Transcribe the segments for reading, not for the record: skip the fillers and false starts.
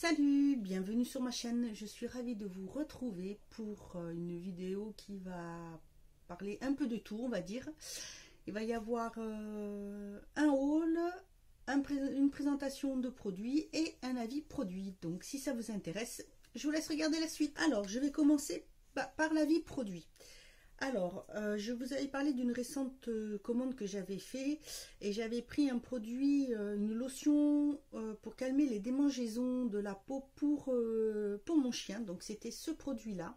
Salut, bienvenue sur ma chaîne. Je suis ravie de vous retrouver pour une vidéo qui va parler un peu de tout, on va dire. Il va y avoir un haul, une présentation de produits et un avis produit. Donc si ça vous intéresse, je vous laisse regarder la suite. Alors, je vais commencer par l'avis produit. Alors, je vous avais parlé d'une récente commande que j'avais fait et j'avais pris un produit, une lotion pour calmer les démangeaisons de la peau pour mon chien. Donc, c'était ce produit-là.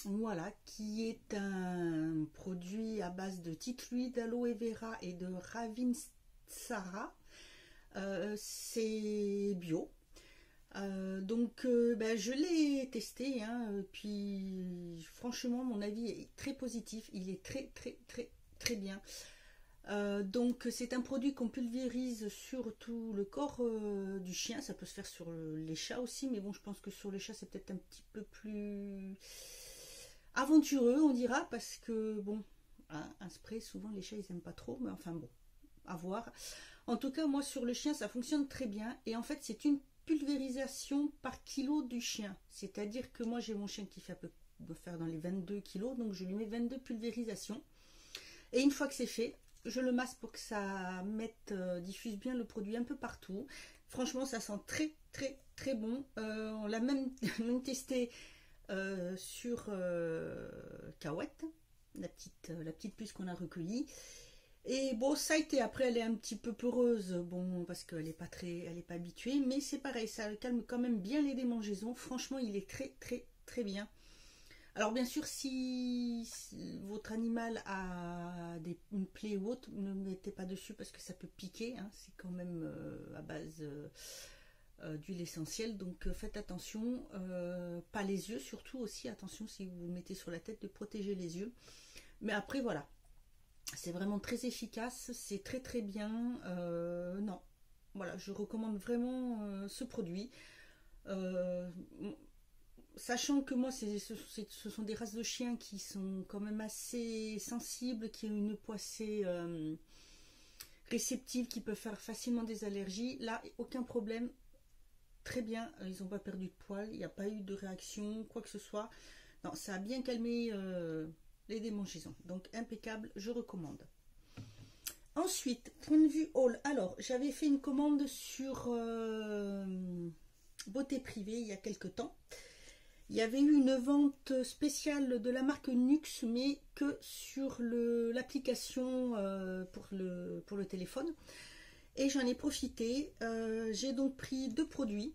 Voilà, qui est un produit à base de tea tree, d'aloe vera et de ravinsara. C'est bio. Je l'ai testé, hein, puis franchement mon avis est très positif, il est très bien. Donc c'est un produit qu'on pulvérise sur tout le corps du chien, ça peut se faire sur les chats aussi, mais bon, je pense que sur les chats c'est peut-être un petit peu plus aventureux, on dira, parce que bon, un spray, souvent les chats ils aiment pas trop, mais enfin bon, à voir. En tout cas, moi sur le chien ça fonctionne très bien, et en fait c'est une pulvérisation par kilo du chien, c'est-à-dire que moi j'ai mon chien qui fait doit faire dans les 22 kilos, donc je lui mets 22 pulvérisations, et une fois que c'est fait, je le masse pour que ça diffuse bien le produit un peu partout. Franchement ça sent très bon. On l'a même testé sur Cahouette, la petite puce qu'on a recueillie. Et bon, ça a été, après elle est un petit peu peureuse, bon, parce qu'elle n'est pas habituée, mais c'est pareil, ça calme quand même bien les démangeaisons. Franchement, il est très bien. Alors bien sûr, si votre animal a une plaie ou autre, ne mettez pas dessus parce que ça peut piquer, hein, c'est quand même à base d'huile essentielle, donc faites attention, pas les yeux surtout aussi, attention si vous le mettez sur la tête de protéger les yeux. Mais après voilà. C'est vraiment très efficace, c'est très bien. Non, voilà, je recommande vraiment ce produit. Sachant que moi, ce sont des races de chiens qui sont quand même assez sensibles, qui ont une peau assez réceptive, qui peuvent faire facilement des allergies. Là, aucun problème, très bien, ils n'ont pas perdu de poils, il n'y a pas eu de réaction, quoi que ce soit. Non, ça a bien calmé les démangeaisons, donc impeccable, je recommande. Ensuite, point de vue haul, alors j'avais fait une commande sur Beauté Privée il y a quelques temps. Il y avait eu une vente spéciale de la marque Nux, mais que sur l'application pour le téléphone, et j'en ai profité. J'ai donc pris deux produits.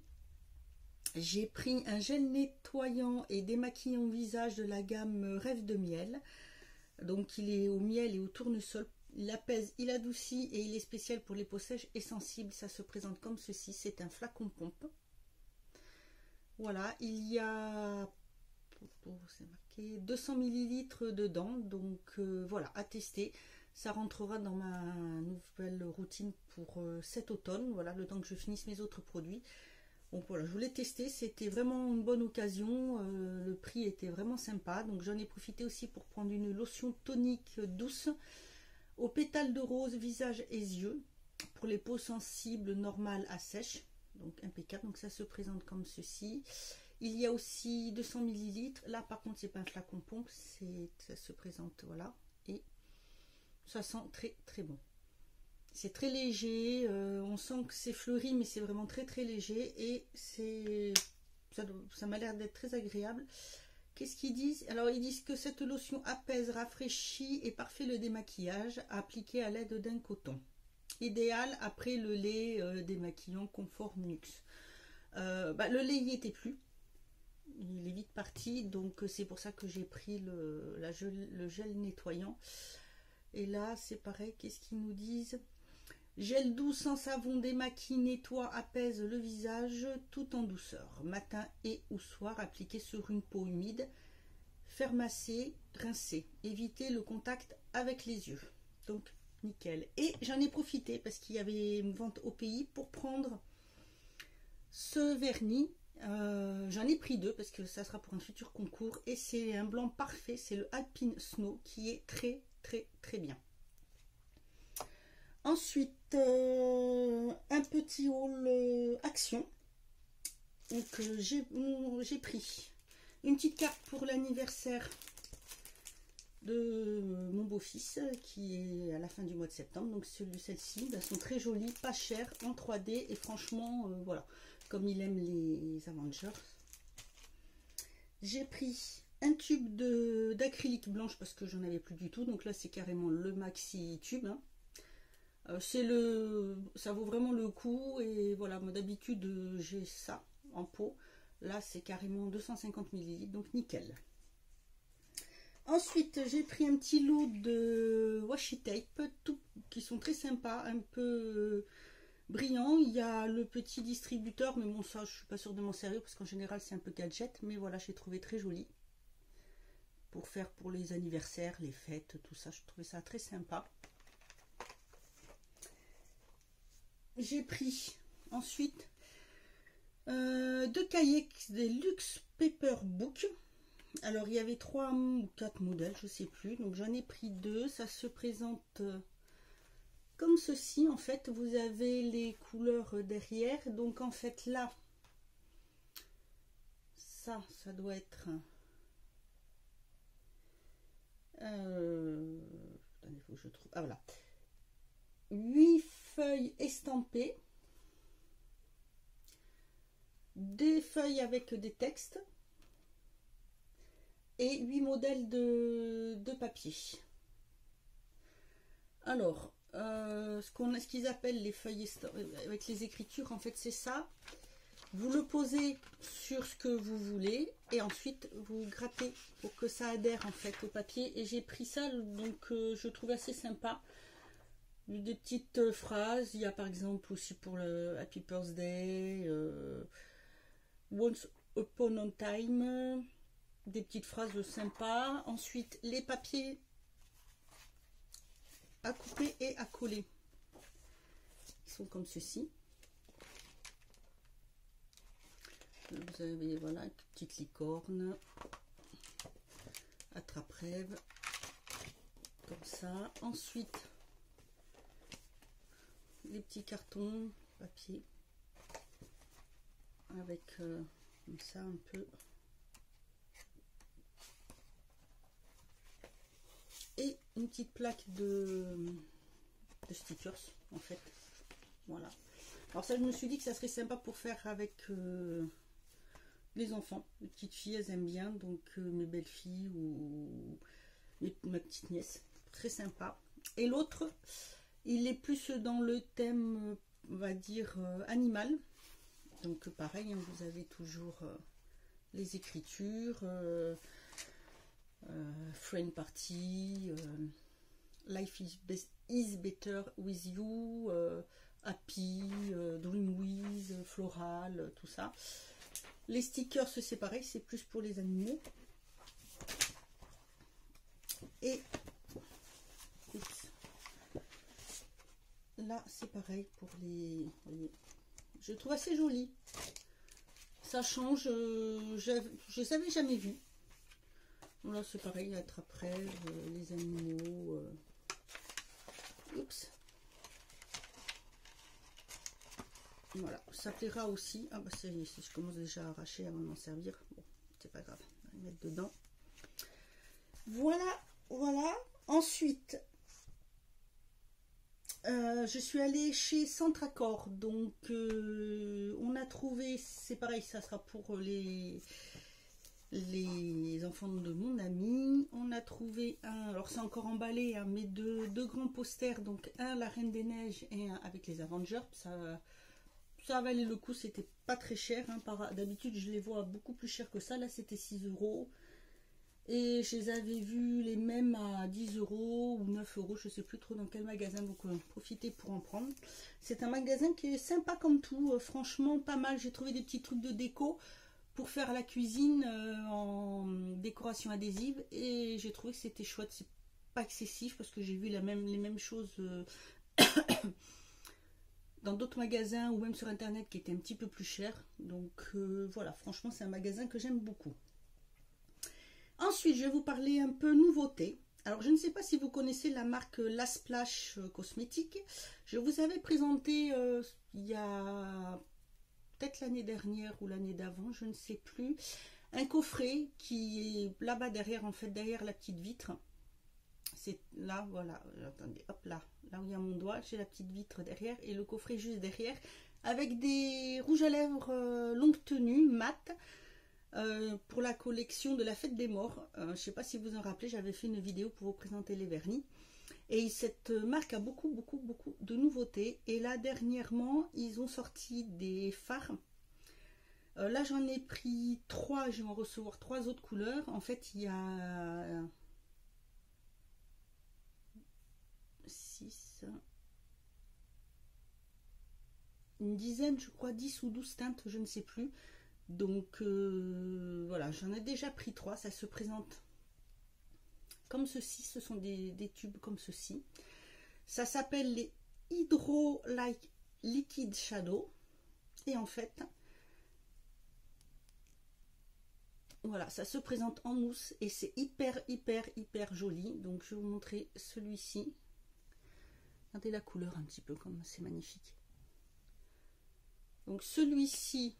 J'ai pris un gel nettoyant et démaquillant visage de la gamme Rêve de Miel. Donc il est au miel et au tournesol. Il apaise, il adoucit et il est spécial pour les peaux sèches et sensibles. Ça se présente comme ceci. C'est un flacon pompe. Voilà, il y a c'est marqué 200 ml dedans. Donc voilà, à tester. Ça rentrera dans ma nouvelle routine pour cet automne. Voilà, le temps que je finisse mes autres produits. Donc voilà, je voulais tester, c'était vraiment une bonne occasion, le prix était vraiment sympa, donc j'en ai profité aussi pour prendre une lotion tonique douce aux pétales de rose, visage et yeux, pour les peaux sensibles, normales à sèches, donc impeccable. Donc ça se présente comme ceci. Il y a aussi 200 ml, là par contre c'est pas un flacon pompe, ça se présente, voilà, et ça sent très bon. C'est très léger, on sent que c'est fleuri, mais c'est vraiment très léger, et ça m'a l'air d'être très agréable. Qu'est-ce qu'ils disent? Alors ils disent que cette lotion apaise, rafraîchit et parfait le démaquillage, appliqué à l'aide d'un coton. Idéal après le lait démaquillant Confort Nux. Le lait n'y était plus, il est vite parti, donc c'est pour ça que j'ai pris le gel nettoyant. Et là c'est pareil, qu'est-ce qu'ils nous disent? Gel doux sans savon démaquille, nettoie, apaise le visage tout en douceur. Matin et ou soir, appliqué sur une peau humide. Faire masser, rincer. Éviter le contact avec les yeux. Donc, nickel. Et j'en ai profité parce qu'il y avait une vente au pays pour prendre ce vernis. J'en ai pris deux parce que ça sera pour un futur concours. Et c'est un blanc parfait. C'est le Alpine Snow qui est très bien. Ensuite, un petit haul action. Donc j'ai pris une petite carte pour l'anniversaire de mon beau-fils qui est à la fin du mois de septembre. Donc celles-ci, elles sont très jolies, pas chères, en 3D et franchement, voilà, comme il aime les Avengers. J'ai pris un tube d'acrylique blanche parce que j'en avais plus du tout. Donc là, c'est carrément le maxi tube. Hein. Ça vaut vraiment le coup. Et voilà, moi d'habitude, j'ai ça en pot. Là, c'est carrément 250 ml, donc nickel. Ensuite, j'ai pris un petit lot de washi tape, qui sont très sympas, un peu brillants. Il y a le petit distributeur, mais bon, ça, je suis pas sûre de m'en servir parce qu'en général, c'est un peu gadget. Mais voilà, j'ai trouvé très joli pour faire pour les anniversaires, les fêtes, tout ça. Je trouvais ça très sympa. J'ai pris ensuite deux cahiers des Luxe Paper Book. Alors il y avait 3 ou 4 modèles, je sais plus. Donc j'en ai pris 2. Ça se présente comme ceci. En fait, vous avez les couleurs derrière. Donc en fait là, ça doit être... attendez, il faut que je trouve... Ah voilà. 8 feuilles estampées. Des feuilles avec des textes. Et 8 modèles de papier. Alors, ce qu'ils appellent les feuilles avec les écritures, en fait, c'est ça. Vous le posez sur ce que vous voulez et ensuite vous grattez pour que ça adhère en fait au papier. Et j'ai pris ça, donc je trouve assez sympa. Des petites phrases. Il y a par exemple aussi pour le Happy Birthday, Once Upon a Time. Des petites phrases sympas. Ensuite, les papiers à couper et à coller. Ils sont comme ceci. Vous avez voilà une petite licorne, attrape-rêve, comme ça. Ensuite, les petits cartons papier avec comme ça un peu. Et une petite plaque de stickers en fait. Voilà. Alors ça, je me suis dit que ça serait sympa pour faire avec les enfants. Les petites filles, elles aiment bien. Donc mes belles filles ou ma petite nièce. Très sympa. Et l'autre, il est plus dans le thème, on va dire, animal. Donc pareil, hein, vous avez toujours les écritures. Friend Party, Life is Better with You, Happy, Dream with, Floral, tout ça. Les stickers, c'est pareil, c'est plus pour les animaux. Et là, c'est pareil pour les... Je trouve assez joli. Ça change, je les avais jamais vus. Là, c'est pareil, attrape-rêve, les animaux. Oups. Voilà, ça plaira aussi. Ah bah je commence déjà à arracher avant de m'en servir. Bon, c'est pas grave, on va le mettre dedans. Voilà, voilà. Ensuite, je suis allée chez Centracor. Donc, on a trouvé, c'est pareil, ça sera pour les enfants de mon ami. On a trouvé un, alors c'est encore emballé, hein, mais deux grands posters, donc un La Reine des Neiges et un avec les Avengers. Ça valait le coup, c'était pas très cher, hein. D'habitude je les vois beaucoup plus cher que ça. Là c'était 6 € et je les avais vus les mêmes à 10 € ou 9 €, je sais plus trop dans quel magasin, donc profitez pour en prendre. C'est un magasin qui est sympa comme tout, franchement pas mal. J'ai trouvé des petits trucs de déco pour faire la cuisine en décoration adhésive et j'ai trouvé que c'était chouette. C'est pas excessif parce que j'ai vu les mêmes choses dans d'autres magasins ou même sur internet qui étaient un petit peu plus chers. Donc voilà, franchement c'est un magasin que j'aime beaucoup. Ensuite je vais vous parler un peu nouveauté. Alors, je ne sais pas si vous connaissez la marque La Splash Cosmétique. Je vous avais présenté il y a peut-être l'année dernière ou l'année d'avant, je ne sais plus, un coffret qui est là-bas derrière, en fait, derrière la petite vitre. C'est là, voilà, attendez, hop là, là où il y a mon doigt, j'ai la petite vitre derrière et le coffret juste derrière, avec des rouges à lèvres longue tenue, mat, pour la collection de la fête des morts. Je ne sais pas si vous en rappelez, j'avais fait une vidéo pour vous présenter les vernis. Et cette marque a beaucoup de nouveautés. Et là, dernièrement, ils ont sorti des fards. Là, j'en ai pris 3, je vais en recevoir 3 autres couleurs. En fait, il y a 6, une dizaine, je crois, 10 ou 12 teintes, je ne sais plus. Donc voilà, j'en ai déjà pris 3, ça se présente comme ceci, ce sont des tubes comme ceci. Ça s'appelle les Hydro Like Liquid Shadow. Et en fait, voilà, ça se présente en mousse et c'est hyper joli. Donc je vais vous montrer celui-ci. Regardez la couleur un petit peu, comme c'est magnifique. Donc celui-ci,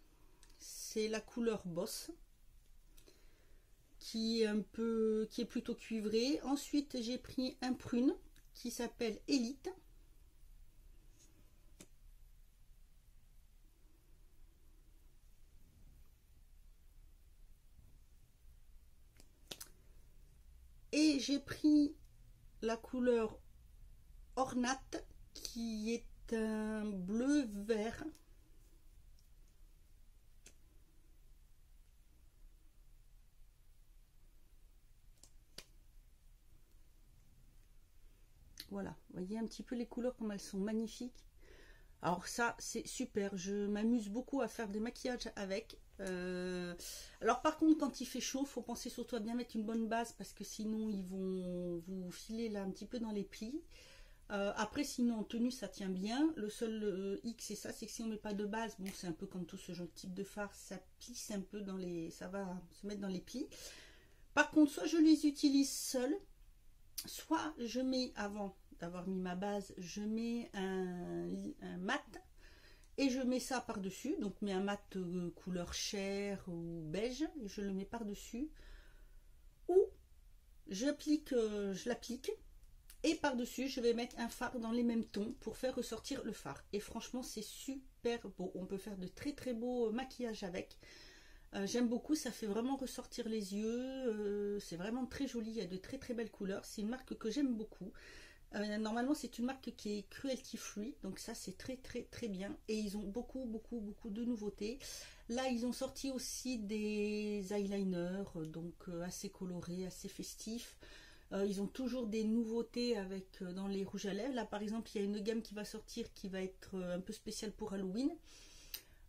c'est la couleur Boss, qui est plutôt cuivré. Ensuite, j'ai pris un prune qui s'appelle Elite. Et j'ai pris la couleur Ornate qui est un bleu vert. Voilà, vous voyez un petit peu les couleurs comme elles sont magnifiques. Alors ça, c'est super, je m'amuse beaucoup à faire des maquillages avec. Alors par contre, quand il fait chaud, il faut penser surtout à bien mettre une bonne base parce que sinon ils vont vous filer là un petit peu dans les plis. Après, sinon en tenue, ça tient bien. Le seul X, c'est ça, c'est que si on met pas de base, bon, c'est un peu comme tout ce genre de type de fard, ça plisse un peu dans les, ça va se mettre dans les plis. Par contre, soit je les utilise seuls, soit je mets, avant d'avoir mis ma base, je mets un mat et je mets ça par dessus, donc mets un mat couleur chair ou beige et je le mets par dessus, ou je l'applique et par dessus je vais mettre un fard dans les mêmes tons pour faire ressortir le fard. Et franchement, c'est super beau, on peut faire de très beaux maquillages avec. J'aime beaucoup, ça fait vraiment ressortir les yeux, c'est vraiment très joli, il y a de très belles couleurs, c'est une marque que j'aime beaucoup. Normalement, c'est une marque qui est cruelty free, donc ça c'est très bien. Et ils ont beaucoup de nouveautés. Là, ils ont sorti aussi des eyeliners, donc assez colorés, assez festifs. Ils ont toujours des nouveautés avec dans les rouges à lèvres. Là, par exemple, il y a une gamme qui va sortir qui va être un peu spéciale pour Halloween.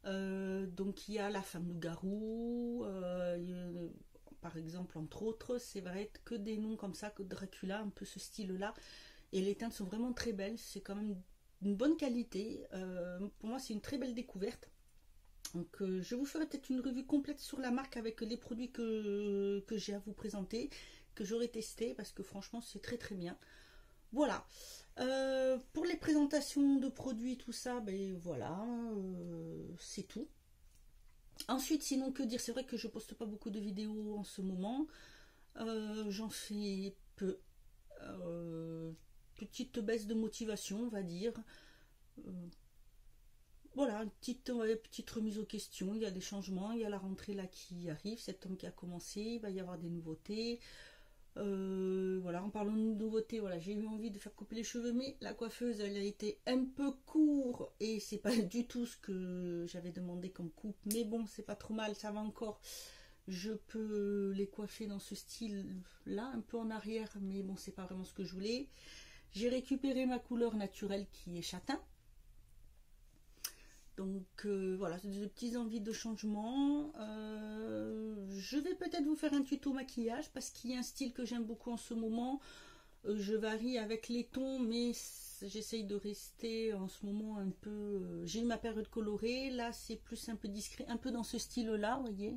Donc il y a la femme loup-garou, par exemple, entre autres. C'est vrai que des noms comme ça, que Dracula, un peu ce style là. Et les teintes sont vraiment très belles, c'est quand même une bonne qualité. Pour moi, c'est une très belle découverte. Donc je vous ferai peut-être une revue complète sur la marque avec les produits que j'ai à vous présenter, que j'aurai testé, parce que franchement c'est très bien. Voilà. Pour les présentations de produits, tout ça, ben voilà, c'est tout. Ensuite, sinon que dire, c'est vrai que je poste pas beaucoup de vidéos en ce moment. J'en fais peu. Petite baisse de motivation, on va dire. Voilà, petite remise aux questions. Il y a des changements, il y a la rentrée là qui arrive, septembre qui a commencé, il va y avoir des nouveautés. Voilà, en parlant de nouveautés, voilà, j'ai eu envie de faire couper les cheveux, mais la coiffeuse, elle a été un peu court et c'est pas du tout ce que j'avais demandé comme coupe. Mais bon, c'est pas trop mal, ça va encore. Je peux les coiffer dans ce style là, un peu en arrière, mais bon, c'est pas vraiment ce que je voulais. J'ai récupéré ma couleur naturelle qui est châtain. Donc voilà, c'est des petites envies de changement. Je vais peut-être vous faire un tuto maquillage parce qu'il y a un style que j'aime beaucoup en ce moment. Je varie avec les tons, mais j'essaye de rester en ce moment un peu... j'ai eu ma période colorée, là c'est plus un peu discret, un peu dans ce style-là, vous voyez,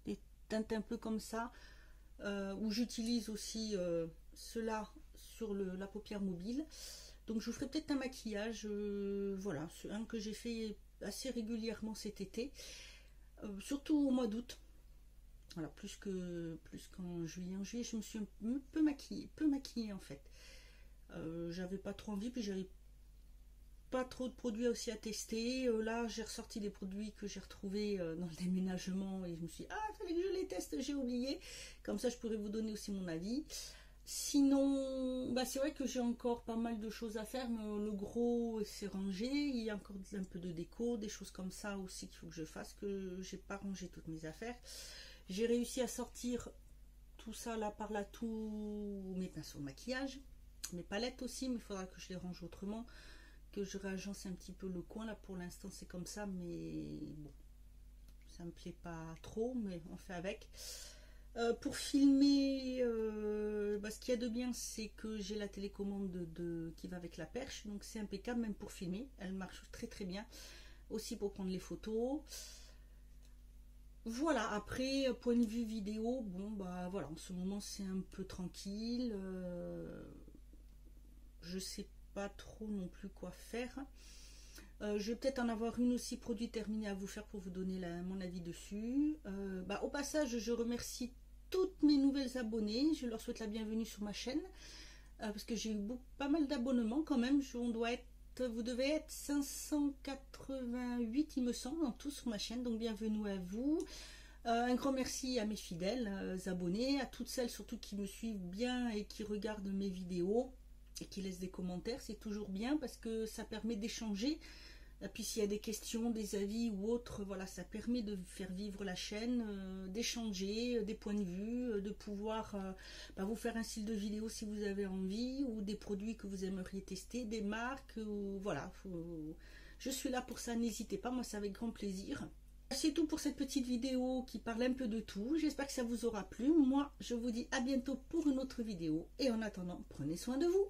des teintes un peu comme ça, où j'utilise aussi cela sur la paupière mobile. Donc je vous ferai peut-être un maquillage, voilà, un que j'ai fait assez régulièrement cet été, surtout au mois d'août. Voilà, plus qu'en juillet. En juillet, je me suis un peu maquillée en fait. J'avais pas trop envie, puis j'avais pas trop de produits aussi à tester. Là, j'ai ressorti les produits que j'ai retrouvés dans le déménagement et je me suis dit, ah, fallait que je les teste, j'ai oublié. Comme ça, je pourrais vous donner aussi mon avis. Sinon, bah, c'est vrai que j'ai encore pas mal de choses à faire, mais le gros c'est rangé. Il y a encore un peu de déco, des choses comme ça aussi qu'il faut que je fasse, que j'ai pas rangé toutes mes affaires. J'ai réussi à sortir tout ça là par là, tous mes pinceaux de maquillage, mes palettes aussi, mais il faudra que je les range autrement, que je réagence un petit peu le coin. Là pour l'instant c'est comme ça, mais bon, ça me plaît pas trop, mais on fait avec. Pour filmer, bah, ce qu'il y a de bien, c'est que j'ai la télécommande qui va avec la perche, donc c'est impeccable même pour filmer. Elle marche très très bien, aussi pour prendre les photos. Voilà, après, point de vue vidéo, bon bah voilà, en ce moment c'est un peu tranquille. Je sais pas trop non plus quoi faire. Je vais peut-être en avoir une aussi produit terminé à vous faire pour vous donner mon avis dessus. Bah, au passage, je remercie toutes mes nouvelles abonnées. Je leur souhaite la bienvenue sur ma chaîne. Parce que j'ai eu pas mal d'abonnements quand même. Vous devez être 588 il me semble en tout sur ma chaîne. Donc bienvenue à vous. Un grand merci à mes fidèles abonnés, à toutes celles surtout qui me suivent bien et qui regardent mes vidéos et qui laissent des commentaires. C'est toujours bien parce que ça permet d'échanger. Et puis s'il y a des questions, des avis ou autres, voilà, ça permet de faire vivre la chaîne, d'échanger des points de vue, de pouvoir bah, vous faire un style de vidéo si vous avez envie, ou des produits que vous aimeriez tester, des marques, ou voilà, je suis là pour ça, n'hésitez pas, moi c'est avec grand plaisir. C'est tout pour cette petite vidéo qui parle un peu de tout, j'espère que ça vous aura plu. Moi je vous dis à bientôt pour une autre vidéo, et en attendant, prenez soin de vous.